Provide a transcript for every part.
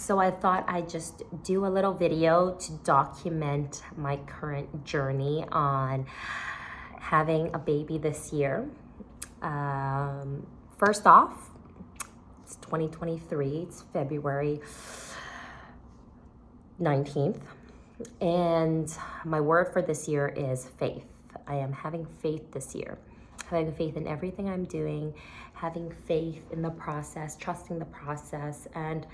So I thought I'd just do a little video to document my current journey on having a baby this year. First off, it's 2023, it's February 19th, and my word for this year is faith. I am having faith this year, having faith in everything I'm doing, having faith in the process, trusting the process, and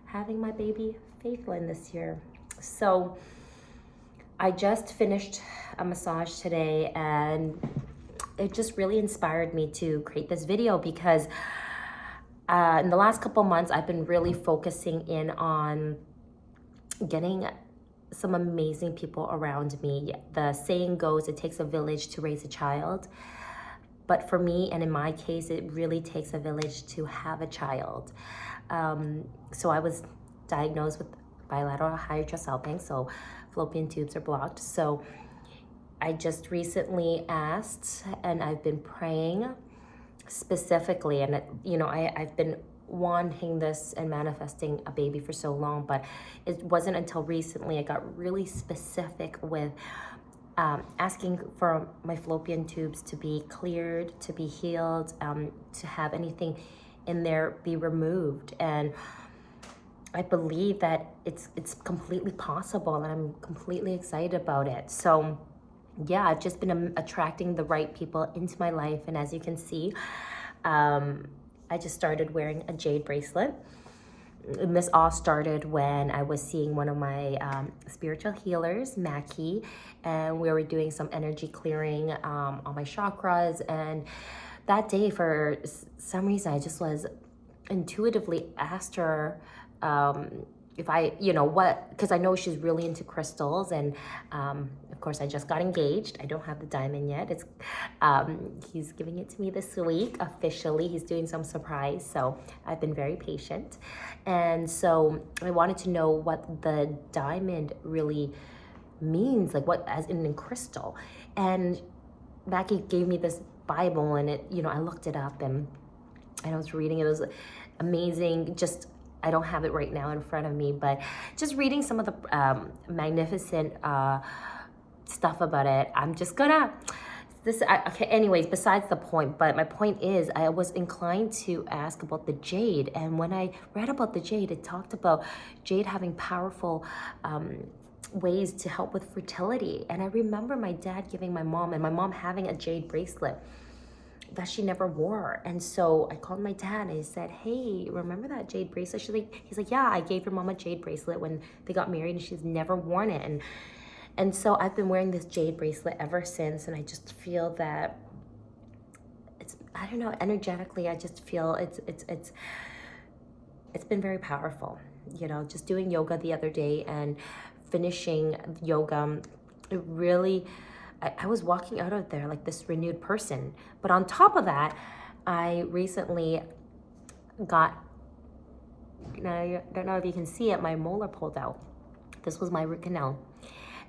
having my baby Faithlin this year. So I just finished a massage today, and it just really inspired me to create this video because in the last couple months, I've been really focusing in on getting some amazing people around me. The saying goes, it takes a village to raise a child. But for me, and in my case, it really takes a village to have a child. So I was diagnosed with bilateral hydrosalpinx, so fallopian tubes are blocked. So I just recently asked, and I've been praying specifically, and I've been wanting this and manifesting a baby for so long, but it wasn't until recently I got really specific with asking for my fallopian tubes to be cleared, to be healed, to have anything in there be removed. And I believe that it's completely possible, and I'm completely excited about it. So yeah, I've just been attracting the right people into my life, and as you can see, I just started wearing a jade bracelet. And this all started when I was seeing one of my spiritual healers, Mackie, and we were doing some energy clearing on my chakras. And that day, for some reason, I just was intuitively asked her if I, because I know she's really into crystals, and of course I just got engaged. I don't have the diamond yet. It's he's giving it to me this week officially. He's doing some surprise, so I've been very patient. And so I wanted to know what the diamond really means, like what as in crystal. And Mackie gave me this Bible, and it, I looked it up, and I was reading it. It was amazing. Just, I don't have it right now in front of me, but just reading some of the magnificent stuff about it. I'm just gonna, okay, anyways, besides the point, but my point is I was inclined to ask about the jade. And when I read about the jade, it talked about jade having powerful ways to help with fertility. And I remember my dad giving my mom, and my mom having a jade bracelet that she never wore. And so I called my dad and I said, hey, remember that jade bracelet? He's like, yeah, I gave your mom a jade bracelet when they got married, and she's never worn it. And so I've been wearing this jade bracelet ever since, and I just feel that it's, I don't know, energetically, I just feel it's been very powerful. Just doing yoga the other day and finishing yoga, it really, I was walking out of there like this renewed person. But on top of that, I recently got, I don't know if you can see it, my molar pulled out. This was my root canal.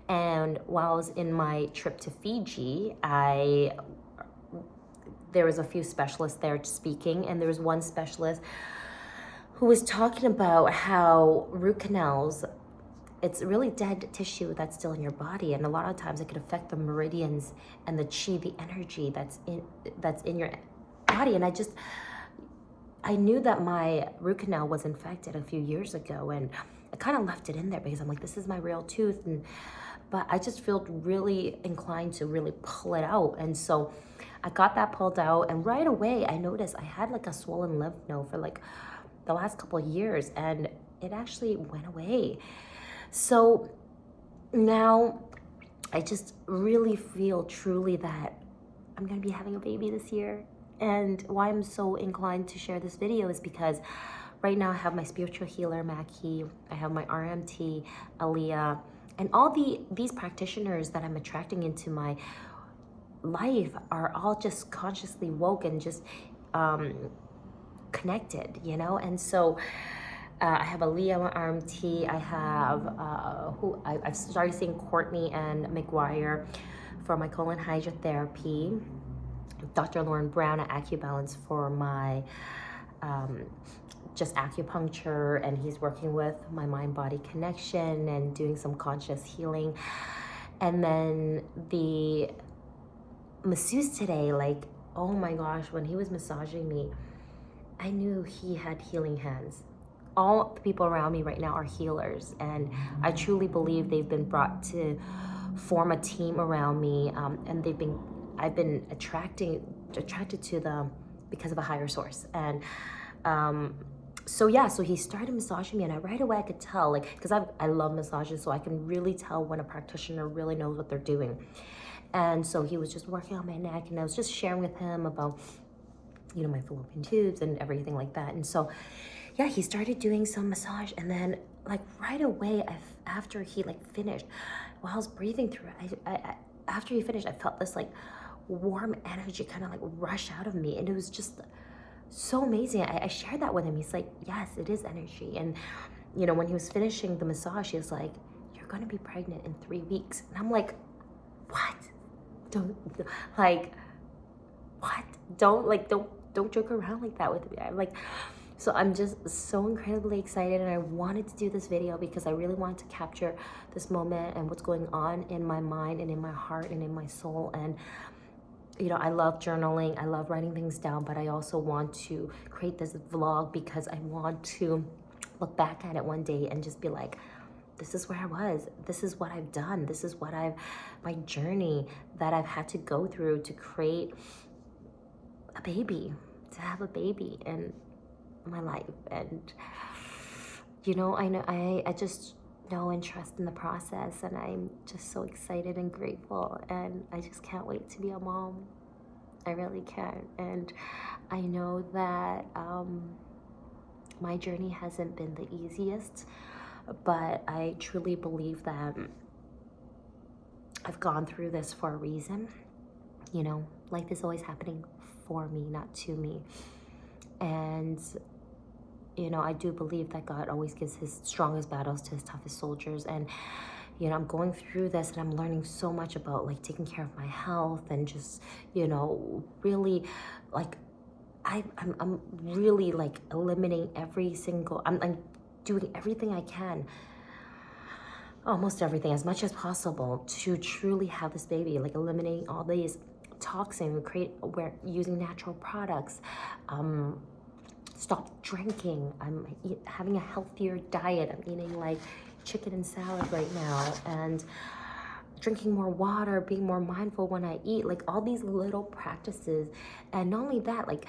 And while I was in my trip to Fiji, there was a few specialists there speaking, and there was one specialist who was talking about how root canals, it's really dead tissue that's still in your body, and a lot of times it could affect the meridians and the chi, the energy that's in your body. And I knew that my root canal was infected a few years ago, and I kind of left it in there because I'm like, this is my real tooth, but I just felt really inclined to really pull it out. And so I got that pulled out, and right away I noticed I had like a swollen lymph node for like the last couple of years, and it actually went away. So now I just really feel truly that I'm going to be having a baby this year. And why I'm so inclined to share this video is because right now I have my spiritual healer, Mackie. I have my RMT, Aaliyah, and all these practitioners that I'm attracting into my life are all just consciously woke and just connected, And so I have Aaliyah, RMT. I have I've started seeing Courtney and McGuire for my colon hydrotherapy. Dr. Lauren Brown at AcuBalance for my just acupuncture, and he's working with my mind-body connection and doing some conscious healing. And then the masseuse today, like, oh my gosh, when he was massaging me, I knew he had healing hands. All the people around me right now are healers, and I truly believe they've been brought to form a team around me, and I've been attracted to them because of a higher source. And so he started massaging me, and right away I could tell, like, because I love massages, so I can really tell when a practitioner really knows what they're doing. And so he was just working on my neck, and I was just sharing with him about, you know, my fallopian tubes and everything like that. And so yeah, he started doing some massage, and then like right away, after he like finished, while I was breathing through it, after he finished, I felt this like warm energy kind of like rush out of me, and it was just so amazing. I shared that with him. He's like, yes, it is energy. And you know, when he was finishing the massage, he was like, you're gonna be pregnant in 3 weeks. And I'm like, what? Don't joke around like that with me. I'm like, so I'm just so incredibly excited, and I wanted to do this video because I really wanted to capture this moment and what's going on in my mind and in my heart and in my soul. And you know, I love journaling, I love writing things down, but I also want to create this vlog because I want to look back at it one day and just be like, this is where I was, this is what I've done, this is what my journey that I've had to go through to create a baby, to have a baby in my life. And you know, I just know and trust in the process, and I'm just so excited and grateful, and I just can't wait to be a mom. I really can. And I know that my journey hasn't been the easiest, but I truly believe that I've gone through this for a reason. You know, life is always happening for me, not to me. And you know, I do believe that God always gives his strongest battles to his toughest soldiers. And you know, I'm going through this, and I'm learning so much about like taking care of my health, and just, you know, really like I'm really like eliminating every single, I'm doing everything I can, almost everything, as much as possible, to truly have this baby, like eliminating all these toxins, using natural products, stop drinking. I'm having a healthier diet. I'm eating like chicken and salad right now, and drinking more water, being more mindful when I eat, like all these little practices. And not only that, like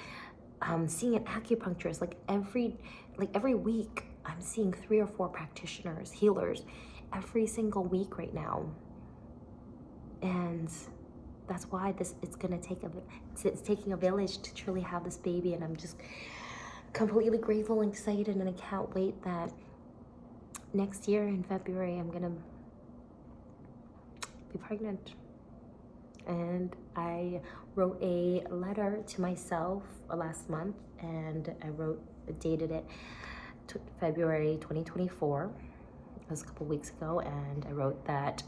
seeing an acupuncturist, like every week I'm seeing 3 or 4 practitioners, healers, every single week right now. And that's why it's taking a village to truly have this baby. And I'm just completely grateful and excited, and I can't wait that next year in February I'm gonna be pregnant. And I wrote a letter to myself last month, and I dated it February 2024. It was a couple weeks ago, and I wrote that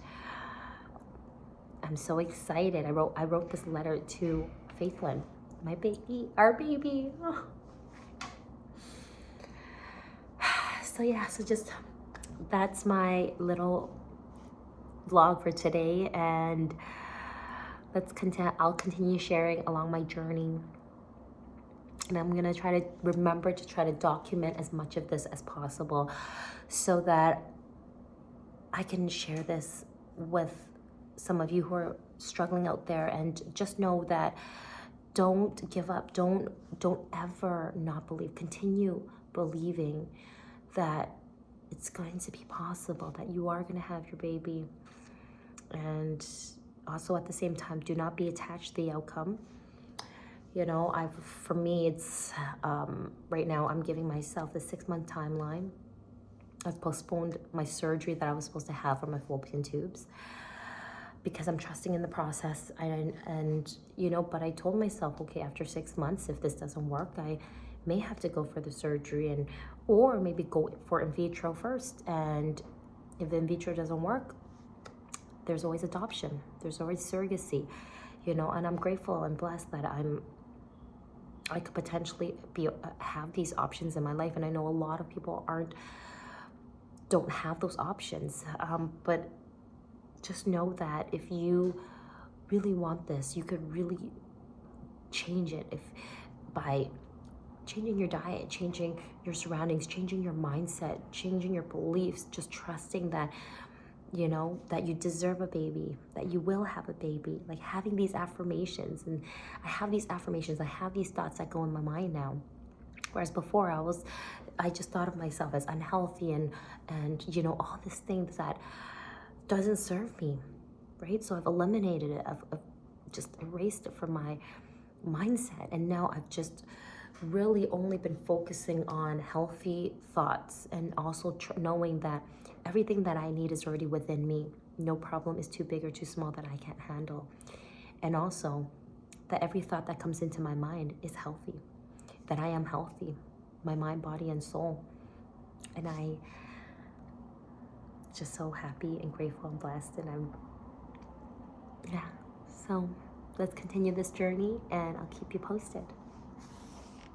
I'm so excited. I wrote this letter to Faithlyn, my baby, our baby. Oh. So yeah, so just that's my little vlog for today, and I'll continue sharing along my journey, and I'm gonna try to remember to try to document as much of this as possible, so that I can share this with some of you who are struggling out there. And just know that don't give up, don't ever not believe, continue believing that it's going to be possible, that you are going to have your baby. And also at the same time, do not be attached to the outcome. You know, for me, it's right now I'm giving myself a 6-month timeline. I've postponed my surgery that I was supposed to have for my fallopian tubes because I'm trusting in the process. And you know, but I told myself, okay, after 6 months, if this doesn't work, I may have to go for the surgery, or maybe go for in vitro first. And if the in vitro doesn't work, there's always adoption, there's always surrogacy, you know. And I'm grateful and blessed that I'm I could potentially have these options in my life. And I know a lot of people don't have those options. But just know that if you really want this, you could really change it by changing your diet, changing your surroundings, changing your mindset, changing your beliefs, just trusting that, you know, that you deserve a baby, that you will have a baby, like having these affirmations. And I have these affirmations, I have these thoughts that go in my mind now. Whereas before I just thought of myself as unhealthy and you know, all these things that doesn't serve me, right? So I've eliminated it, I've just erased it from my mindset. And now I've just really only been focusing on healthy thoughts, and also knowing that everything that I need is already within me. No problem is too big or too small that I can't handle. And also that every thought that comes into my mind is healthy, that I am healthy, my mind, body, and soul. And I just so happy and grateful and blessed. And so let's continue this journey, and I'll keep you posted.